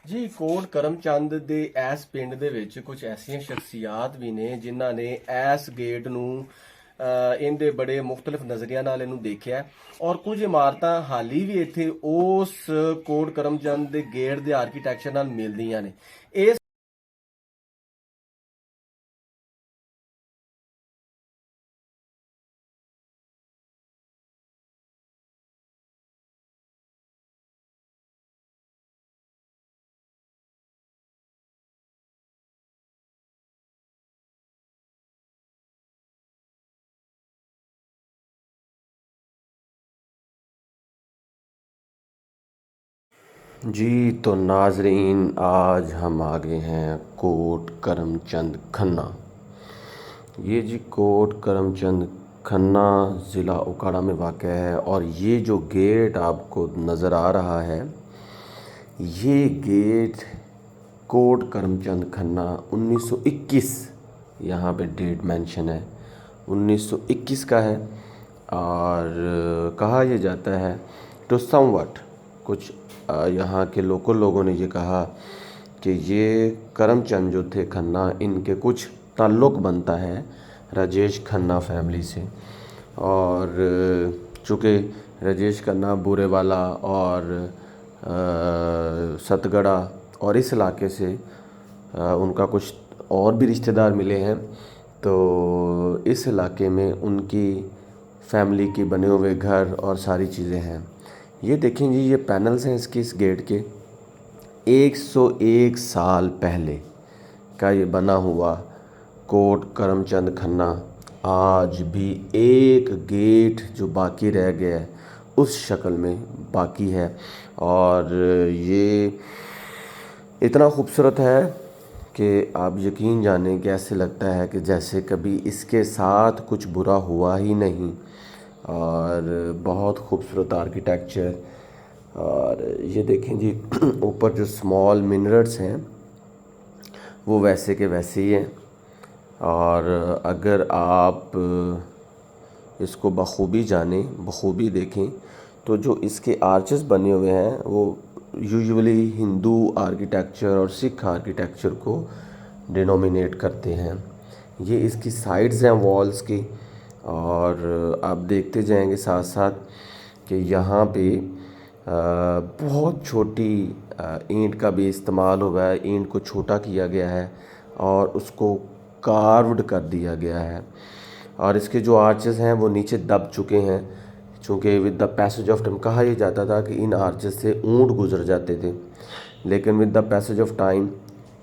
ਜੀ ਕੋਟ ਕਰਮਚੰਦ ਦੇ ਇਸ ਪਿੰਡ ਦੇ ਵਿੱਚ ਕੁਝ ਐਸੀਆਂ ਸ਼ਖਸੀਅਤ ਵੀ ਨੇ ਜਿਨ੍ਹਾਂ ਨੇ ਇਸ ਗੇਟ ਨੂੰ ਇਹਦੇ ਬੜੇ ਮੁxtਲਫ ਨਜ਼ਰੀਆਂ ਨਾਲ ਇਹਨੂੰ ਦੇਖਿਆ ਔਰ ਕੁਝ ਇਮਾਰਤਾਂ ਹਾਲੀ ਵੀ ਇੱਥੇ ਉਸ ਕੋਟ ਕਰਮਚੰਦ ਦੇ ਗੇਟ ਦੇ ਆਰਕੀਟੈਕਚਰ ਨਾਲ ਮਿਲਦੀਆਂ ਨੇ। ਇਸ जी तो नाजरीन, आज हम आ गए हैं कोट करमचंद खन्ना। ये जी कोट करमचंद खन्ना ज़िला उकाड़ा में वाक़ है और ये जो गेट आपको नज़र आ रहा है ये गेट कोट करमचंद खन्ना 1921 यहाँ पे डेट मेंशन है, 1921 का है। और कहा यह जाता है टू समवट कुछ यहाँ के लोकल लोगों ने ये कहा कि ये करमचंद जो थे खन्ना, इनके कुछ ताल्लुक़ बनता है राजेश खन्ना फैमिली से। और चूँकि राजेश खन्ना बुरेवाला और सतगड़ा और इस इलाके से उनका कुछ और भी रिश्तेदार मिले हैं, तो इस इलाके में उनकी फैमिली की बने हुए घर और सारी चीज़ें हैं। ये देखें जी, ये पैनल्स हैं इसके, इस गेट के 101 साल पहले का ये बना हुआ कोट करमचंद खन्ना आज भी एक गेट जो बाकी रह गया है उस शक्ल में बाकी है। और ये इतना खूबसूरत है कि आप यकीन जानें कि ऐसे लगता है कि जैसे कभी इसके साथ कुछ बुरा हुआ ही नहीं। और बहुत खूबसूरत आर्किटेक्चर। और ये देखें जी, ऊपर जो स्मॉल मिनरेट्स हैं वो वैसे के वैसे ही हैं। और अगर आप इसको बखूबी जानें, बखूबी देखें, तो जो इसके आर्चेस बने हुए हैं वो यूजुअली हिंदू आर्किटेक्चर और सिख आर्किटेक्चर को डिनोमिनेट करते हैं। ये इसकी साइड्स हैं वॉल्स की। और आप देखते जाएंगे साथ साथ कि यहाँ पे बहुत छोटी ईंट का भी इस्तेमाल हुआ है। ईंट को छोटा किया गया है और उसको कार्व्ड कर दिया गया है। और इसके जो आर्चेस हैं वो नीचे दब चुके हैं, चूँकि with the passage of time कहा यह जाता था कि इन आर्चेस से ऊँट गुजर जाते थे, लेकिन with the passage of time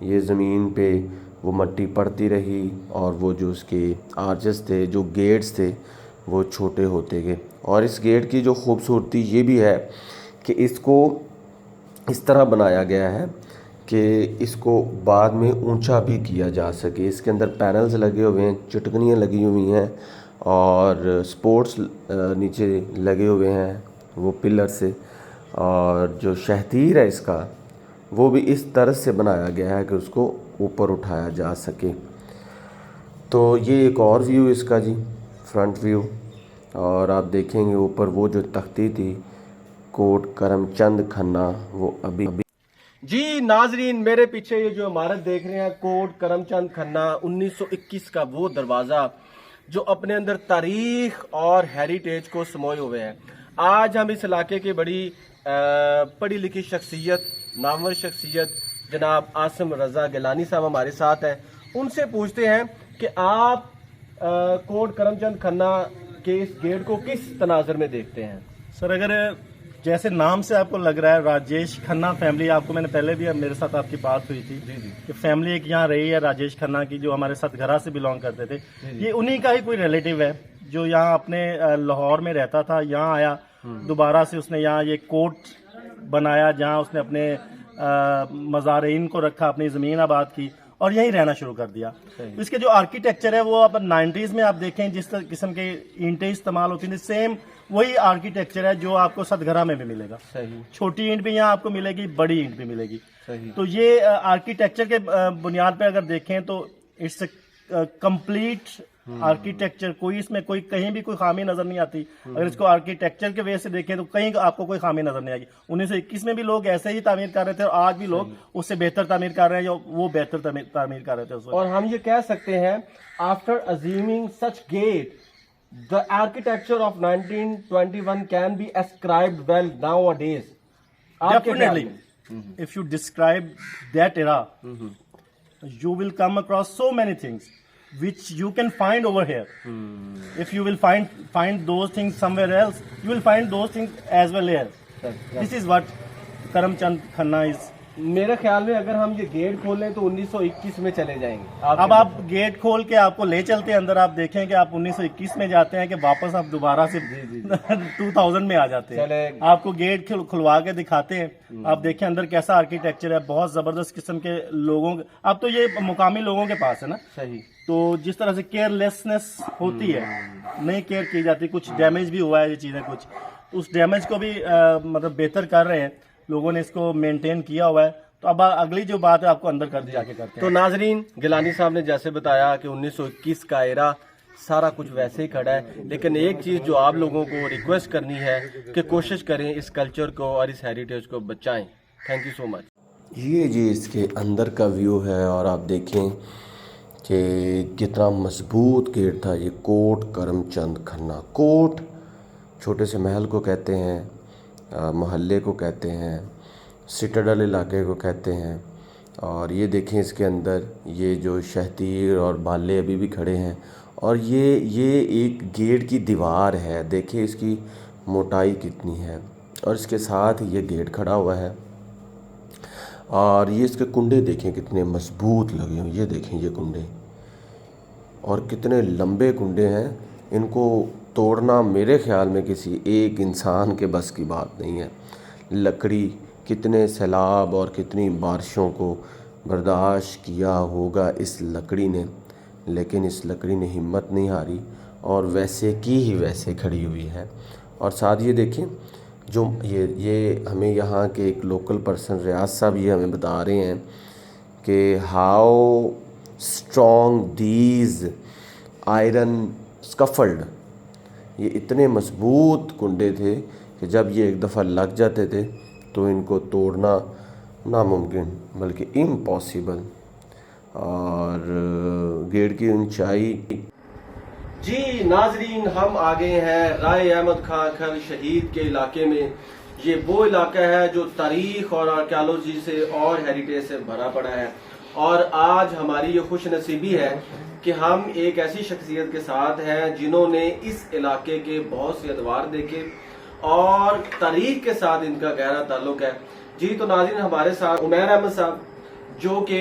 ये ज़मीन पे वो मट्टी पड़ती रही और वो जो उसके आर्चेस थे, जो गेट्स थे, वो छोटे होते गए। और इस गेट की जो खूबसूरती ये भी है कि इसको इस तरह बनाया गया है कि इसको बाद में ऊंचा भी किया जा सके। इसके अंदर पैनल्स लगे हुए हैं, चटकनियाँ लगी हुई हैं और स्पोर्ट्स नीचे लगे हुए हैं वो पिलर से। और जो शहतीर है इसका वो भी इस तरह से बनाया गया है कि उसको ऊपर उठाया जा सके। तो ये एक और व्यू इसका जी, फ्रंट व्यू। और आप देखेंगे ऊपर वो जो तख्ती थी कोट करमचंद खन्ना, वो अभी जी नाजरीन, मेरे पीछे ये जो इमारत देख रहे हैं कोट करमचंद खन्ना 1921 का वो दरवाज़ा जो अपने अंदर तारीख और हेरिटेज को समोए हुए हैं। आज हम इस इलाके की बड़ी पढ़ी लिखी शख्सियत, नामवर शख्सियत जनाब आसिम रज़ा गिलानी साहब हमारे साथ हैं। उनसे पूछते हैं कि आप कोट करमचंद खन्ना के इस गेट को किस तनाजर में देखते हैं। सर, अगर जैसे नाम से आपको लग रहा है राजेश खन्ना फैमिली, आपको मैंने पहले भी मेरे साथ आपकी बात हुई थी कि फैमिली एक यहाँ रही है राजेश खन्ना की, जो हमारे साथ घरा से बिलोंग करते थे। ये उन्हीं का ही कोई रिलेटिव है जो यहाँ अपने लाहौर में रहता था, यहाँ आया दोबारा से, उसने यहाँ ये कोट बनाया जहाँ उसने अपने मज़ारीन को रखा, अपनी ज़मीन आबाद की और यहीं रहना शुरू कर दिया। तो इसके जो आर्किटेक्चर है वो अब 90s में आप देखें जिस किस्म के ईंटें इस्तेमाल होती थी, सेम वही आर्किटेक्चर है जो आपको सतघरा में भी मिलेगा। सही। छोटी ईंट भी यहाँ आपको मिलेगी, बड़ी ईंट भी मिलेगी। सही। तो ये आर्किटेक्चर के बुनियाद पर अगर देखें तो इट्स कंप्लीट आर्किटेक्चर कोई इसमें कोई कहीं भी कोई खामी नजर नहीं आती। अगर इसको आर्किटेक्चर के वे से देखें तो कहीं आपको कोई खामी नजर नहीं आएगी। 1921 में भी लोग ऐसे ही तामीर कर रहे थे और आज भी लोग उससे बेहतर तामीर कर रहे हैं, जो वो बेहतर तामीर कर रहे थे उस वक्त। और हम ये कह सकते हैं after assuming such get the architecture of 1921 can be ascribed well nowadays. आपके ख्याल Definitely, में? if you describe that era, you will come across so many things which you can find over here. If you will find those things somewhere else, you will find those things as well here. This is what Karamchand Khanna is. मेरे ख्याल में अगर हम ये gate खोलें तो 1921 में चले जाएंगे। अब आप गेट खोल के आपको ले चलते हैं अंदर, आप देखें कि आप 1921 में जाते हैं कि वापस आप दोबारा से 2000 में आ जाते हैं। चले। आपको गेट खुलवा के दिखाते हैं, आप देखें अंदर कैसा आर्किटेक्चर है, बहुत जबरदस्त किस्म के लोगों। अब तो ये मुकामी लोगों के पास है ना, सही। तो जिस तरह से केयरलेसनेस होती है, नहीं केयर की जाती, कुछ डैमेज भी हुआ है ये चीजें, कुछ उस डैमेज को भी मतलब बेहतर कर रहे हैं लोगों ने, इसको मेंटेन किया हुआ है। तो अब अगली जो बात है आपको अंदर कर जाके करते तो हैं। नाजरीन, गिलानी साहब ने जैसे बताया कि 1921 का एरा सारा कुछ वैसे ही खड़ा है, लेकिन एक चीज़ जो आप लोगों को रिक्वेस्ट करनी है कि कोशिश करें इस कल्चर को और इस हेरिटेज को बचाएं। Thank you so much. ये जी इसके अंदर का व्यू है और आप देखें कि कितना मजबूत गेट था ये। कोट करमचंद खन्ना, कोट छोटे से महल को कहते हैं, मोहल्ले को कहते हैं, सिटाडल इलाके को कहते हैं। और ये देखें इसके अंदर ये जो शहतीर और बाले अभी भी खड़े हैं। और ये एक गेट की दीवार है, देखिए इसकी मोटाई कितनी है, और इसके साथ ये गेट खड़ा हुआ है। और ये इसके कुंडे देखें कितने मजबूत लगे हुए, ये देखें ये कुंडे, और कितने लंबे कुंडे हैं। इनको तोड़ना मेरे ख्याल में किसी एक इंसान के बस की बात नहीं है। लकड़ी कितने सैलाब और कितनी बारिशों को बर्दाश्त किया होगा इस लकड़ी ने, लेकिन इस लकड़ी ने हिम्मत नहीं हारी और वैसे की ही वैसे खड़ी हुई है। और साथ ये देखें जो ये हमें यहाँ के एक लोकल पर्सन रियाज साहब ये हमें बता रहे हैं कि हाउ स्ट्रॉन्ग दीज आयरन स्कफल्ड, ये इतने मजबूत कुंडे थे कि जब ये एक दफ़ा लग जाते थे तो इनको तोड़ना नामुमकिन बल्कि इम्पॉसिबल। और गेट की ऊंचाई। जी नाजरीन, हम आ गए हैं राय अहमद खान खल शहीद के इलाके में। ये वो इलाका है जो तारीख और आर्कियोलॉजी से और हेरिटेज से भरा पड़ा है। और आज हमारी ये खुश नसीबी है कि हम एक ऐसी शख्सियत के साथ हैं जिन्होंने इस इलाके के बहुत से अदवार देखे और तारीख के साथ इनका गहरा ताल्लुक है। जी तो नाज़रीन, हमारे साथ उमैर अहमद साहब जो कि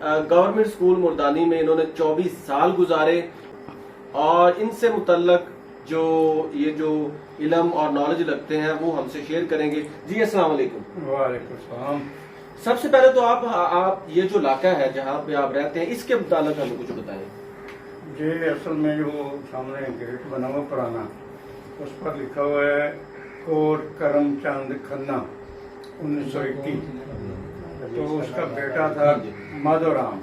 गवर्नमेंट स्कूल मुर्दानी में इन्होंने 24 साल गुजारे और इनसे मुतल्लक जो इल्म और नॉलेज लगते हैं वो हमसे शेयर करेंगे। जी अस्सलाम वालेकुम। वालेकुम सलाम। सबसे पहले तो आप ये जो इलाका है जहाँ पे आप रहते हैं इसके मुताबिक हमें कुछ बताएं। जी असल में जो सामने गेट बना हुआ पुराना, उस पर लिखा हुआ है कोट करमचंद खन्ना 1921। तो उसका बेटा था माधोराम,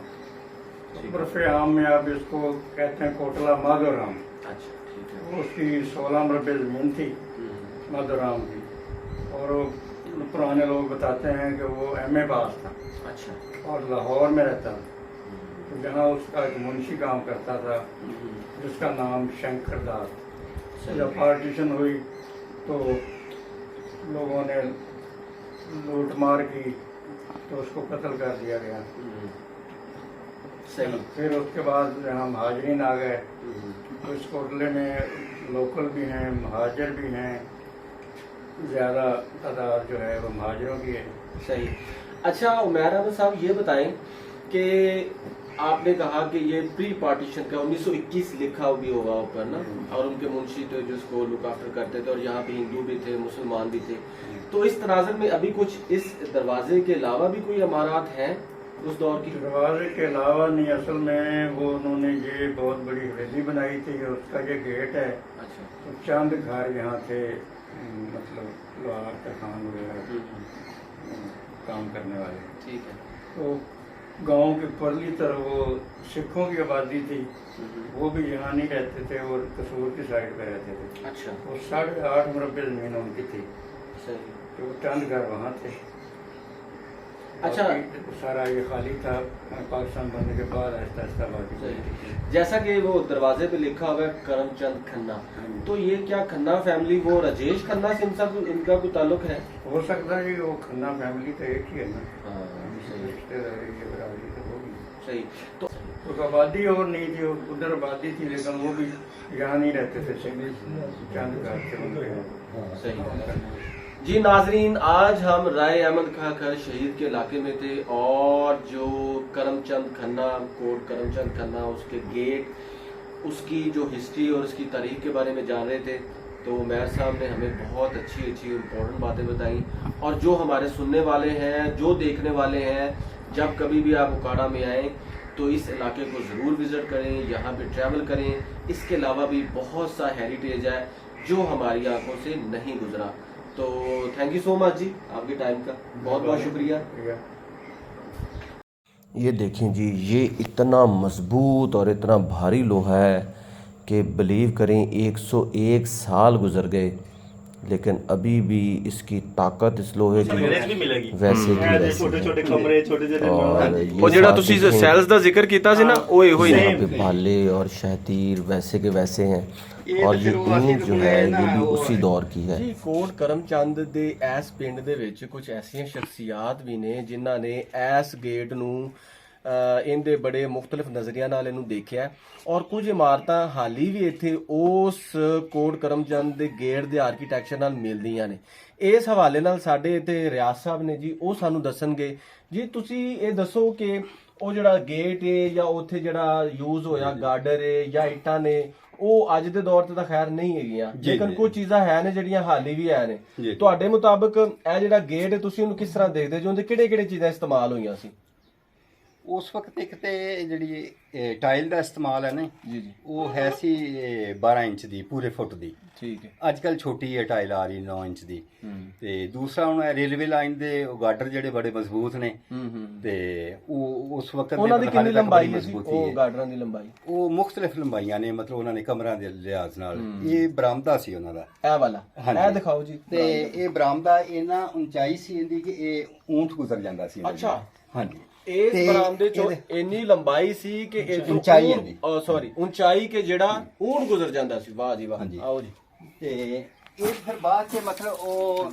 उर्फ आम में आप इसको कहते हैं कोटला माधोराम। अच्छा, ठीक है। उसकी 16 मरबे जमीन थी माधोराम की, और वो पुराने लोग बताते हैं कि वो एमए पास था। अच्छा। और लाहौर में रहता था, तो जहाँ उसका एक मुंशी काम करता था जिसका नाम शंकर दास। जब पार्टीशन हुई तो लोगों ने लूट मार की तो उसको कत्ल कर दिया गया। सही। फिर उसके बाद यहाँ महाजरीन आ गए, तो इस कोटले में लोकल भी हैं, महाजर भी हैं, ज़्यादा तादाद जो है वो महाजरों की है। सही। अच्छा उमैर अहमद साहब ये बताएं कि आपने कहा कि ये प्री पार्टीशन का 1921 लिखा भी होगा ऊपर ना, और उनके मुंशी थे जो इसको लुक आफ्टर करते थे, और यहाँ पे हिंदू भी थे, मुसलमान भी थे। तो इस तनाज़ुर में अभी कुछ इस दरवाजे के अलावा भी कोई इमारत हैं उस दौर की? दरवाजे के अलावा नहीं, असल में वो उन्होंने ये बहुत बड़ी हवेली बनाई थी, उसका ये गेट है। अच्छा। तो चंद घर यहाँ थे, मतलब लोहार तरखान वगैरह काम करने वाले। ठीक है। तो गांव के परली तरफ वो सिखों की आबादी थी, वो भी यहाँ नहीं रहते थे और कसूर की साइड पे रहते थे। अच्छा, वो 8.5 मुरब्बे जमीन उनकी थी, सही। तो चंद घर वहाँ थे। अच्छा। बाकी सारा ये खाली था, पाकिस्तान बनने के बाद आहिस्ता आहिस्ता बाकी। जैसा कि वो दरवाजे पे लिखा हुआ है करमचंद खन्ना, तो ये क्या खन्ना फैमिली वो राजेश खन्ना से इनका कोई ताल्लुक है? हो सकता है कि वो खन्ना फैमिली तो एक ही है ना, हाँ, सही रिश्तेदारी की बराबरी तो होगी। सही। तो तो आबादी और नहीं थी, उधर आबादी थी लेकिन वो भी यहाँ नहीं रहते थे, चंद घर थे उनके। सही जी। नाजरीन, आज हम राय अहमद खां खर शहीद के इलाके में थे और जो करमचंद खन्ना, कोट करमचंद खन्ना, उसके गेट, उसकी जो हिस्ट्री और उसकी तारीख के बारे में जान रहे थे। तो मैर साहब ने हमें बहुत अच्छी अच्छी इम्पोर्टेंट बातें बताई। और जो हमारे सुनने वाले हैं, जो देखने वाले हैं, जब कभी भी आप उकाड़ा में आएँ तो इस इलाके को ज़रूर विज़िट करें, यहाँ पे ट्रैवल करें। इसके अलावा भी बहुत सा हेरिटेज है जो हमारी आंखों से नहीं गुजरा। तो थैंक यू सो मच जी, आपके टाइम का बहुत बहुत शुक्रिया। ये देखें जी, ये इतना मजबूत और इतना भारी लोहा है कि बिलीव करें 101 साल गुजर गए, लेकिन अभी भी इसकी ताकत इस लोहे की भी मिलेगी वैसे की वैसे छोटे है। छोटे कमरे, छोटे छोटे और ये ये ਉਹ ਜਿਹੜਾ साथ ਤੁਸੀਂ देखें, ਸੈਲਸ ਦਾ ਜ਼ਿਕਰ ਕੀਤਾ ਸੀ ਨਾ, ओए होए यहाँ पे भाले और शहतीर वैसे के वैसे हैं। और ये ईंट जो है ये भी उसी दौर की है। ਜੀ ਕੋਟ ਕਰਮਚੰਦ ਦੇ ਇਸ ਪਿੰਡ ਦੇ ਵਿੱਚ ਕੁਝ ਐਸੀਆਂ ਸ਼ਖਸੀਅਤ ਵੀ ਨੇ ਜਿਨ੍ਹਾਂ ਨੇ ਇਸ ਗੇਟ ਨੂੰ ਇਹਦੇ ਬੜੇ ਮੁxtਲਫ ਨਜ਼ਰੀਆਂ ਨਾਲ ਇਹਨੂੰ ਦੇਖਿਆ। ਔਰ ਕੁਝ ਇਮਾਰਤਾਂ ਹਾਲੀ ਵੀ ਇੱਥੇ ਉਸ ਕੋਟ ਕਰਮਚੰਦ ਦੇ ਗੇਟ ਦੇ ਆਰਕੀਟੈਕਚਰ ਨਾਲ ਮਿਲਦੀਆਂ ਨੇ। ਇਸ ਹਵਾਲੇ ਨਾਲ ਸਾਡੇ ਇੱਥੇ ਰਿਆਜ਼ ਸਾਹਿਬ ਨੇ ਜੀ, ਉਹ ਸਾਨੂੰ ਦੱਸਣਗੇ। ਜੀ ਤੁਸੀਂ ਇਹ ਦੱਸੋ ਕਿ ਉਹ ਜਿਹੜਾ ਗੇਟ ਹੈ ਜਾਂ ਉੱਥੇ ਜਿਹੜਾ ਯੂਜ਼ ਹੋਇਆ ਗਾਰਡਰ ਹੈ ਜਾਂ ਇੱਟਾਂ ਨੇ, ਉਹ ਅੱਜ ਦੇ ਦੌਰ ਤੇ ਤਾਂ ਖੈਰ ਨਹੀਂ ਹੈਗੀਆਂ, ਲੇਕਿਨ ਕੁਝ ਚੀਜ਼ਾਂ ਹੈ ਨੇ ਜਿਹੜੀਆਂ ਹਾਲੀ ਵੀ ਹੈ ਨੇ। ਤੁਹਾਡੇ ਮੁਤਾਬਕ ਇਹ ਜਿਹੜਾ ਗੇਟ ਹੈ ਤੁਸੀਂ ਉਹਨੂੰ ਕਿਸ ਤਰ੍ਹਾਂ ਦੇਖਦੇ ਜੋ, ਉਹਦੇ ਕਿਹੜੇ ਕਿਹੜੇ ਚੀਜ਼ਾਂ ਇਸਤੇਮਾਲ ਹੋਈਆਂ ਸੀ? ਉਸ ਵਕਤ ਇੱਕ ਤੇ ਜਿਹੜੀ ਟਾਈਲ ਦਾ ਇਸਤੇਮਾਲ ਹੈ ਨਾ ਜੀ ਜੀ, ਉਹ ਹੈ ਸੀ 12 ਇੰਚ ਦੀ, ਪੂਰੇ ਫੁੱਟ ਦੀ। ਠੀਕ ਹੈ। ਅੱਜ ਕੱਲ ਛੋਟੀ ਹੈ ਟਾਈਲ ਆ ਰਹੀ 9 ਇੰਚ ਦੀ। ਤੇ ਦੂਸਰਾ ਹੁਣ ਰੇਲਵੇ ਲਾਈਨ ਦੇ ਗਾਰਡਰ ਜਿਹੜੇ ਬੜੇ ਮਜ਼ਬੂਤ ਨੇ, ਤੇ ਉਹ ਉਸ ਵਕਤ ਉਹਨਾਂ ਦੀ ਕਿੰਨੀ ਲੰਬਾਈ ਸੀ? ਮਜ਼ਬੂਤੀ ਉਹ ਹੈ। ਗਾਰਡਰਾਂ ਦੀ ਲੰਬਾਈ ਉਹ ਮੁxtਲਫ ਲੰਬਾਈਆਂ ਨੇ, ਮਤਲਬ ਉਹਨਾਂ ਨੇ ਕਮਰਾਂ ਦੇ ਲਿਹਾਜ਼ ਨਾਲ। ਇਹ ਬਰਾਮਦਾ ਸੀ ਉਹਨਾਂ ਦਾ। ਇਹ ਵਾਲਾ ਹਾਂਜੀ। ਇਹ ਦਿਖਾਓ ਜੀ। ਤੇ ਇਹ ਬਰਾਮਦਾ ਇਹਨਾਂ ਉਚਾਈ ਸੀ ਇਹਦੀ ਕਿ ਇਹ ਊਂਠ ਗੁਜ਼ਰ ਜਾਂਦਾ ਸੀ ਇਹਦੇ ਅੱਛਾ। ਨਾਲ। ਹਾਂਜੀ। ਇਸ ਤੇ ਬਰਾਮਦੇ ਚੋਂ ਇੰਨੀ ਲੰਬਾਈ ਸੀ ਕਿ ਇਹ ਉਚਾਈ ਇਹਦੀ। ਸੌਰੀ ਉਚਾਈ ਕਿ ਜਿਹੜਾ ਊਂਠ ਗੁਜ਼ਰ ਜਾਂਦਾ ਸੀ। ਵਾਹ ਜੀ ਵਾਹ। ਹਾਂਜੀ। ਆਓ ਜੀ। ਤੇ ਇਹ ਫਿਰ ਬਾਅਦ ਚ ਮਤਲਬ ਉਹ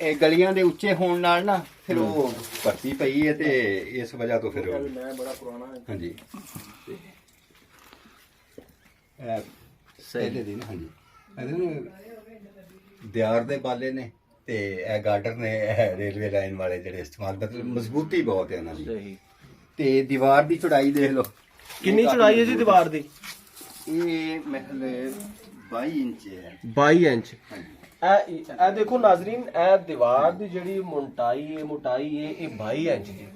ਇਹ ਗਲੀਆਂ ਦੇ ਉੱਚੇ ਹੋਣ ਨਾਲ ਨਾ ਫਿਰ ਉਹ ਭਰਤੀ ਪਈ ਹੈ ਤੇ ਇਸ ਵਜ੍ਹਾ ਤੋਂ ਫਿਰ ਮੈਂ ਬੜਾ ਪੁਰਾਣਾ ਹੈ। ਹਾਂਜੀ ਇਹ ਇਹਦੇ ਦੀ ਨਾ, ਹਾਂਜੀ ਇਹਦੇ ਨਾ ਦਿਆਰ ਦੇ ਬਾਲੇ ਨੇ ਤੇ ਇਹ ਗਾਰਡਰ ਨੇ, ਇਹ ਰੇਲਵੇ ਲਾਈਨ ਵਾਲੇ ਜਿਹੜੇ ਇਸਤੇਮਾਲ, ਮਤਲਬ ਮਜ਼ਬੂਤੀ ਬਹੁਤ ਹੈ ਉਹਨਾਂ ਦੀ। ਸਹੀ। ਤੇ ਦੀਵਾਰ ਦੀ ਚੌੜਾਈ ਦੇਖ ਲਓ ਕਿੰਨੀ ਚੌੜਾਈ ਹੈ ਜੀ ਦੀਵਾਰ ਦੀ? ਇਹ ਮਤਲਬ 22 ਇੰਚ ਹੈ। 22 ਇੰਚ। ਹਾਂਜੀ। ਇਹ ਦੇਖੋ ਨਾਜ਼ਰੀਨ, ਇਹ ਦੀਵਾਰ ਦੀ ਜਿਹੜੀ ਮੋਟਾਈ ਹੈ ਇਹ 22 ਇੰਚ ਦੀ।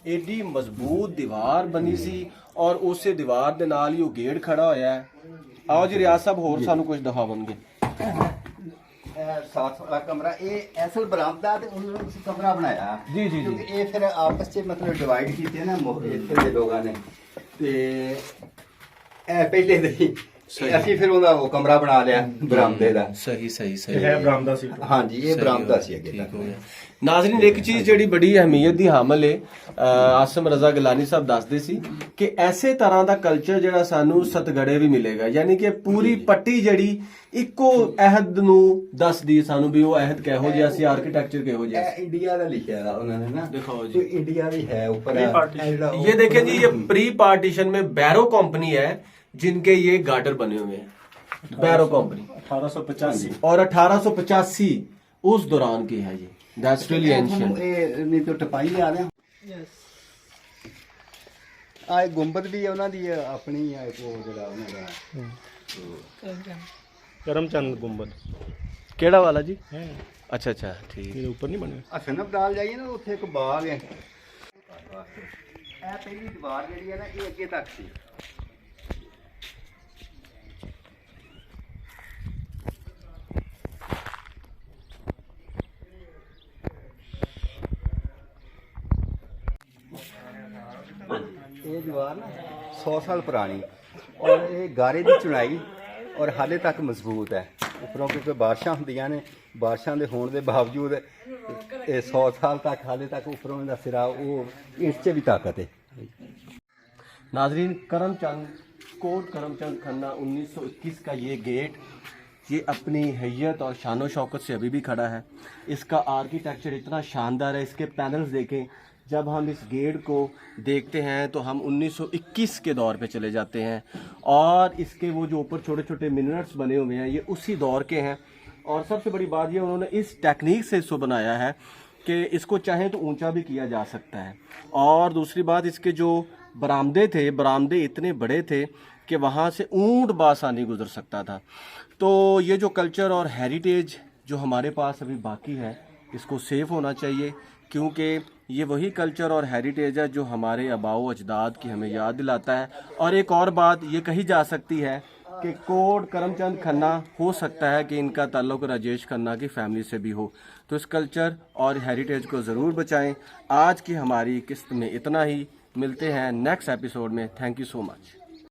ਏਡੀ ਮਜ਼ਬੂਤ ਦੀਵਾਰ ਬਣੀ ਸੀ ਔਰ ਉਸੇ ਦੀਵਾਰ ਦੇ ਨਾਲ ਹੀ ਉਹ ਗੇਟ ਖੜਾ ਹੋਇਆ ਹੈ। ਆਓ ਜੀ ਰਿਆਜ਼ ਸਾਹਿਬ, ਹੋਰ ਸਾਨੂੰ ਕੁਝ ਦਿਖਾਵਣਗੇ। ਇਹ 7 ਵਾਲਾ ਕਮਰਾ, ਇਹ ਅਸਲ ਬਰਾਮਦਾ ਤੇ ਉਹਨਾਂ ਨੇ ਕਮਰਾ ਬਣਾਇਆ। ਜੀ, ਜੀ, ਜੀ। ਕਿਉਂਕਿ ਇਹ ਫਿਰ ਆਪਸ ਚ ਮਤਲਬ ਡਿਵਾਈਡ ਕੀਤੇ ਨਾ ਇੱਥੇ ਦੇ ਲੋਕਾਂ ਨੇ, ਤੇ ਇਹ ਪਹਿਲੇ ਦੇ ਹੀ ਅਸੀਂ ਫਿਰ ਉਹਦਾ ਉਹ ਕਮਰਾ ਬਣਾ ਲਿਆ ਬਰਾਮਦੇ ਦਾ। ਸਹੀ ਸਹੀ ਹੈ ਬਰਾਮਦਾ ਸੀ। ਹਾਂਜੀ, ਇਹ ਬਰਾਮਦਾ ਸੀ ਅੱਗੇ ਠੀਕ ਤੱਕ। ਹੋ ਗਿਆ। ਨਾਜ਼ਰੀਨ, ਇੱਕ ਚੀਜ਼ ਜਿਹੜੀ ਬੜੀ ਅਹਿਮੀਅਤ ਦੀ ਹਾਮਲ ਹੈ, ਆਸਮ ਰਜ਼ਾ ਗਿਲਾਨੀ ਸਾਹਿਬ ਦੱਸਦੇ ਸੀ ਕਿ ਐਸੇ ਤਰ੍ਹਾਂ ਦਾ ਕਲਚਰ ਜਿਹੜਾ ਸਾਨੂੰ ਸਤਗੜੇ ਵੀ ਮਿਲੇਗਾ, ਯਾਨੀ ਕਿ ਪੂਰੀ ਪੱਟੀ ਜਿਹੜੀ ਇੱਕੋ ਅਹਿਦ ਨੂੰ ਦੱਸਦੀ ਸਾਨੂੰ ਵੀ ਉਹ ਅਹਿਦ ਕਿਹੋ ਜਿਹਾ ਸੀ, ਆਰਕੀਟੈਕਚਰ ਕਿਹੋ ਜਿਹਾ ਸੀ। ਇਹ ਇੰਡੀਆ ਦਾ ਲਿਖਿਆ ਉਹਨਾਂ ਨੇ ਨਾ, ਦਿਖਾਓ ਜੀ। तो इंडिया भी है ऊपर। ये देखें जी, ये प्री पार्टीशन में बैरो कंपनी है जिनके ये गार्डर बने हुए हैं। बैरो कंपनी 1885। और 1885 उस दौरान की है ये। That's really ancient. नहीं तो टपाई आ रहे ਆ ਗੁੰਬਦ ਵੀ ਉਹਨਾਂ ਦੀ ਆਪਣੀ ਆ, ਉਹ ਜਿਹੜਾ ਉਹਨਾਂ ਦਾ करमचंद गुंबद केड़ा वाला जी? है, अच्छा अच्छा, ठीक। मेरे ऊपर नहीं बने। ਹਸਨਬ ਦਾਲ ਜਾਈਏ ਨਾ, ਉੱਥੇ ਇੱਕ ਬਾਗ ਹੈ। ਇਹ ਪਹਿਲੀ ਦੀਵਾਰ ਜਿਹੜੀ ਹੈ ਨਾ, ਇਹ ਅੱਗੇ ਤੱਕ ਸੀ। ਇਹ ਦੀਵਾਰ ਨਾ 100 ਸਾਲ ਪੁਰਾਣੀ ਔਰ ਇਹ ਗਾਰੇ ਦੀ ਚੁਣਾਈ ਔਰ ਹਾਲੇ ਤੱਕ ਮਜ਼ਬੂਤ ਹੈ। ਉੱਪਰੋਂ ਕਿਉਂਕਿ ਬਾਰਿਸ਼ਾਂ ਹੁੰਦੀਆਂ ਨੇ, ਬਾਰਿਸ਼ਾਂ ਦੇ ਹੋਣ ਦੇ ਬਾਵਜੂਦ ਇਹ 100 ਸਾਲ ਤੱਕ ਹਾਲੇ तक ਉੱਪਰੋਂ ਦਾ ਸਿਰਾ ਉਹ ਇਸ 'ਚ ਵੀ ਤਾਕਤ है। नाजरीन, कोट करमचंद खन्ना 1921 का ये गेट, ये अपनी हैयत और शान शौकत से अभी भी खड़ा है। इसका आर्किटेक्चर इतना शानदार है, इसके पैनल्स देखें। जब हम इस गेट को देखते हैं तो हम 1921 के दौर पे चले जाते हैं और इसके वो जो ऊपर छोटे छोटे मिनरल्स बने हुए हैं ये उसी दौर के हैं। और सबसे बड़ी बात ये, उन्होंने इस टेक्निक से इसको बनाया है कि इसको चाहे तो ऊंचा भी किया जा सकता है। और दूसरी बात, इसके जो बरामदे थे, बरामदे इतने बड़े थे कि वहाँ से ऊंट बासानी गुजर सकता था। तो ये जो कल्चर और हेरिटेज जो हमारे पास अभी बाकी है, इसको सेफ होना चाहिए, क्योंकि ये वही कल्चर और हेरिटेज है जो हमारे आबाओ अजदाद की हमें याद दिलाता है। और एक और बात ये कही जा सकती है कि कोट करमचंद खन्ना, हो सकता है कि इनका ताल्लुक राजेश खन्ना की फैमिली से भी हो। तो इस कल्चर और हेरिटेज को ज़रूर बचाएं। आज की हमारी किस्त में इतना ही, मिलते हैं नेक्स्ट एपिसोड में। Thank you so much.